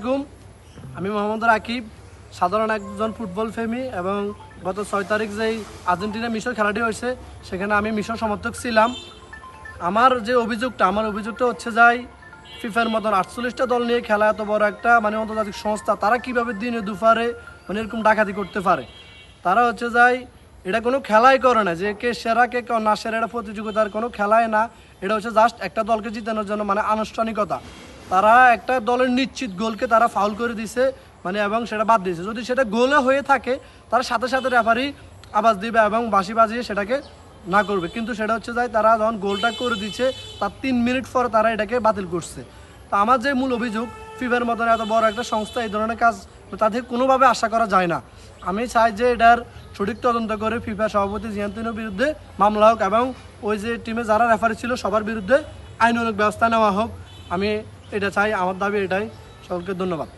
আলাইকুম, আমি মোহাম্মদ রাকিব, সাধারণ একজন ফুটবল প্রেমী এবং গত 6 তারিখ যেই আর্জেন্টিনা মিশর খেলাটি হয়েছে সেখানে আমি মিশর সমর্থক ছিলাম। আমার অভিযোগটা হচ্ছে যাই ফিফার মতন 48টা দল নিয়ে খেলা এত বড় একটা আন্তর্জাতিক সংস্থা, তারা কিভাবে দিনে দুপুরে এরকম ডাকাতি করতে পারে। তারা হচ্ছে যাই এটা কোনো খেলাই করে না, যে কে সেরা কে না সেরা, এটা প্রতিযোগিতার কোনো খেলায় না। এটা হচ্ছে জাস্ট একটা দলকে জিতানোর জন্য আনুষ্ঠানিকতা। তারা একটা দলের নিশ্চিত গোলকে তারা ফাউল করে দিছে এবং সেটা বাদ দিয়েছে। যদি সেটা গোলে হয়ে থাকে তার সাথে সাথে রেফারি আওয়াজ দিবে এবং বাঁশি বাজিয়ে সেটাকে না করবে, কিন্তু সেটা হচ্ছে যাই তারা যখন গোলটা করে দিচ্ছে তার 3 মিনিট পরে তারা এটাকে বাতিল করছে। তো আমার যে মূল অভিযোগ, ফিফার মতন এত বড় একটা সংস্থা এই ধরনের কাজ তাদের কোনোভাবে আশা করা যায় না। আমি চাই যে এটার সঠিক তদন্ত করে ফিফা সভাপতি জিয়ান্তিনোর বিরুদ্ধে মামলা হোক এবং ওই যে টিমে যারা রেফারি ছিল সবার বিরুদ্ধে আইনানুগ ব্যবস্থা নেওয়া হোক। আমি এটা চাই, আমার দাবি এটাই। সকলকে ধন্যবাদ।